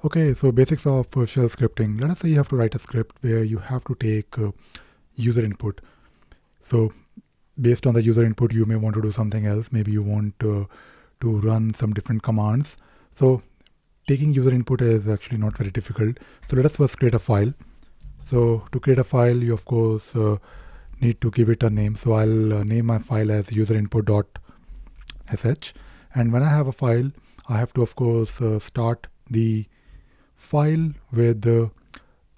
Okay, so basics of shell scripting. Let us say you have to write a script where you have to take user input. So based on the user input, you may want to do something else. Maybe you want to run some different commands. So taking user input is actually not very difficult. So let us first create a file. So to create a file, you of course need to give it a name. So I'll name my file as userinput.sh. And when I have a file, I have to of course start the file with a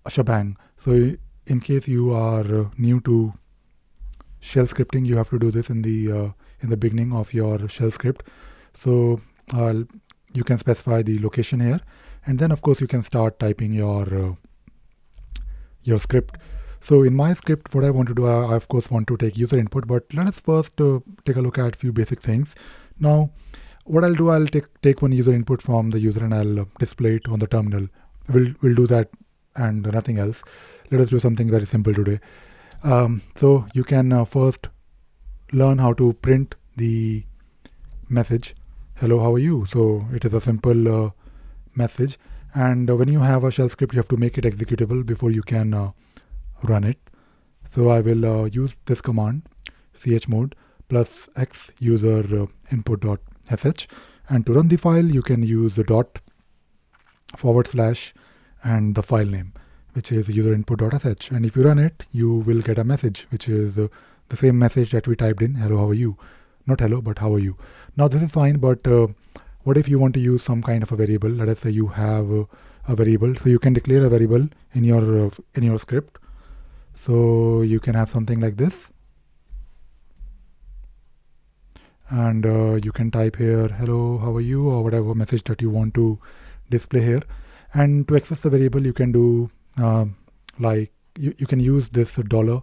shebang. So in case you are new to shell scripting, you have to do this in the beginning of your shell script. So you can specify the location here, and then of course you can start typing your script. So in my script, what I want to do, I of course want to take user input, but let us first take a look at a few basic things. Now, what I'll do, I'll take one user input from the user and I'll display it on the terminal. We'll do that and nothing else. Let us do something very simple today. So you can first learn how to print the message, hello, how are you? So it is a simple message, and when you have a shell script, you have to make it executable before you can run it. So I will use this command, chmod plus x user input.sh, and to run the file you can use the dot / and the file name, which is user input.sh, and if you run it, you will get a message which is the same message that we typed in, hello, how are you? Not hello, but how are you? Now this is fine, but what if you want to use some kind of a variable? Let us say you have a variable, so you can declare a variable in your script. So you can have something like this, and you can type here, hello, how are you, or whatever message that you want to display here. And to access the variable, you can do like you can use this dollar,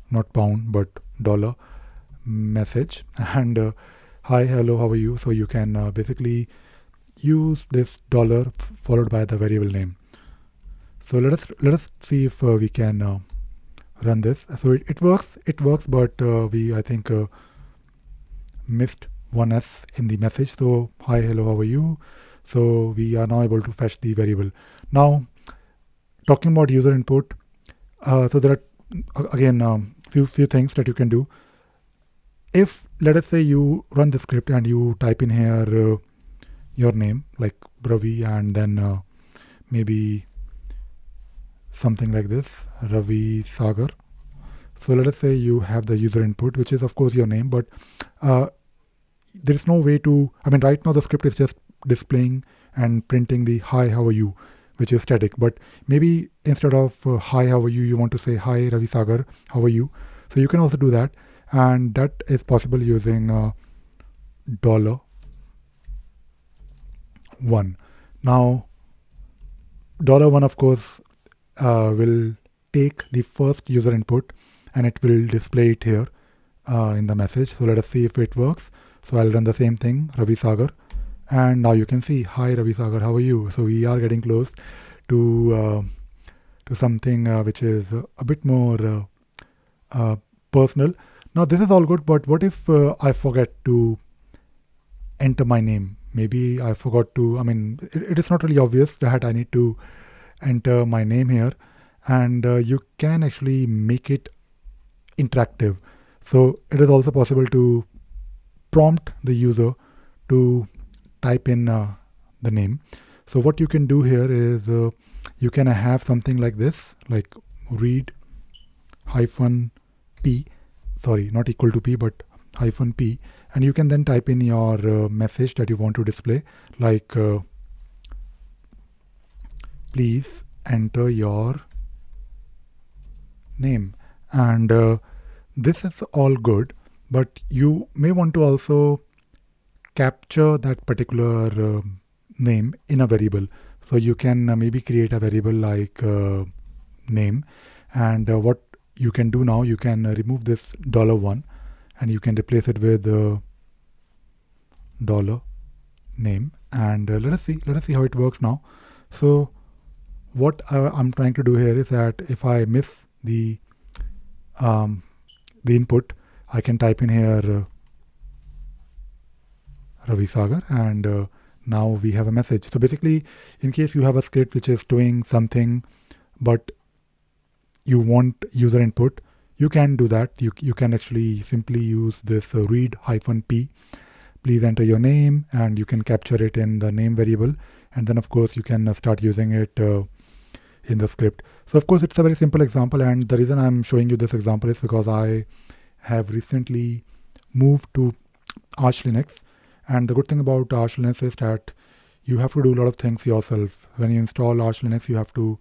not pound, but dollar message, and hi, hello, how are you? So you can basically use this dollar followed by the variable name. So let us see if we can run this. So it works, but I think missed one s in the message. So hi, hello, how are you? So we are now able to fetch the variable. Now talking about user input, so there are again few things that you can do. If let us say you run the script and you type in here your name like Ravi, and then maybe something like this, Ravi Sagar. So let us say you have the user input, which is of course your name, but there is no way to, right now the script is just displaying and printing the hi, how are you, which is static. But maybe instead of hi, how are you, you want to say hi, Ravi Sagar, how are you? So you can also do that, and that is possible using $1. Now, $1 of course will take the first user input and it will display it here in the message. So let us see if it works. So I'll run the same thing, Ravi Sagar, and now you can see, hi Ravi Sagar, how are you? So we are getting close to something which is a bit more personal. Now this is all good, but what if I forget to enter my name? Maybe I forgot to, it is not really obvious that I need to enter my name here, and you can actually make it interactive. So it is also possible to prompt the user to type in the name. So what you can do here is you can have something like this, like read -p, sorry, not equal to p, but -p, and you can then type in your message that you want to display, like please enter your name. And this is all good, but you may want to also capture that particular name in a variable. So you can maybe create a variable like name, and what you can do now, you can remove this $1 and you can replace it with dollar name, and let us see how it works now. So what I'm trying to do here is that if I miss the input, I can type in here Ravi Sagar, and now we have a message. So basically, in case you have a script which is doing something, but you want user input, you can do that. You can actually simply use this read -p. Please enter your name, and you can capture it in the name variable. And then, of course, you can start using it in the script. So, of course, it's a very simple example. And the reason I'm showing you this example is because I have recently moved to Arch Linux. And the good thing about Arch Linux is that you have to do a lot of things yourself. When you install Arch Linux, you have to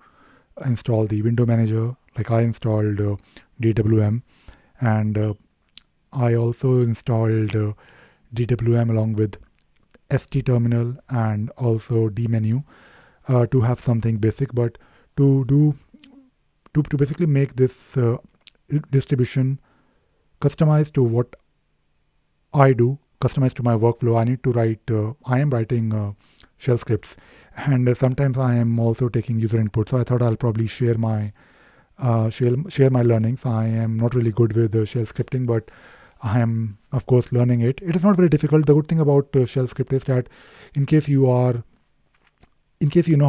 install the window manager. Like I installed DWM, and I also installed DWM along with ST terminal and also dmenu to have something basic. But to basically make this distribution customized to what I do, customized to my workflow, I need to write. I am writing shell scripts, and sometimes I am also taking user input. So I thought I'll probably share my learnings. I am not really good with shell scripting, but I am, of course, learning it. It is not very difficult. The good thing about shell script is that in case you know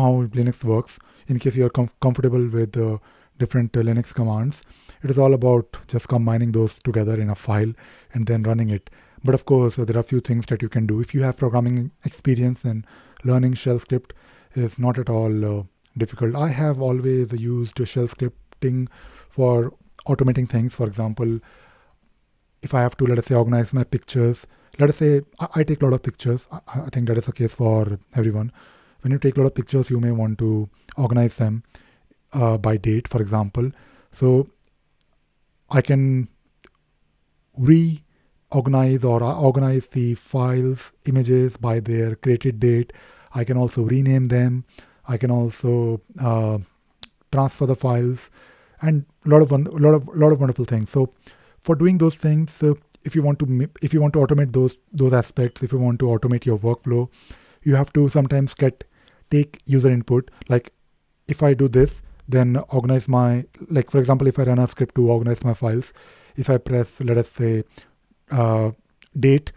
how Linux works, in case you are comfortable with different Linux commands, it is all about just combining those together in a file and then running it. But of course, there are a few things that you can do. If you have programming experience, then learning shell script is not at all difficult. I have always used shell scripting for automating things. For example, if I have to, let us say, organize my pictures, let us say I take a lot of pictures. I think that is the case for everyone. When you take a lot of pictures, you may want to organize them by date, for example. So I can reorganize or organize the files, images by their created date. I can also rename them. I can also transfer the files, and a lot of wonderful things. So for doing those things, if you want to automate those aspects, if you want to automate your workflow, you have to sometimes take user input. Like if I do this, then organize my, like for example, if I run a script to organize my files, if I press, let us say, date,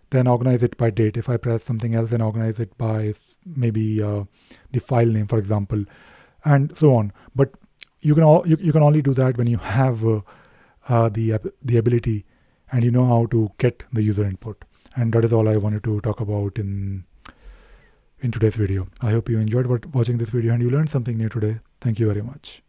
then organize it by date. If I press something else, then organize it by maybe the file name, for example, and so on. But you can only do that when you have the ability and you know how to get the user input. And that is all I wanted to talk about in today's video. I hope you enjoyed watching this video and you learned something new today. Thank you very much.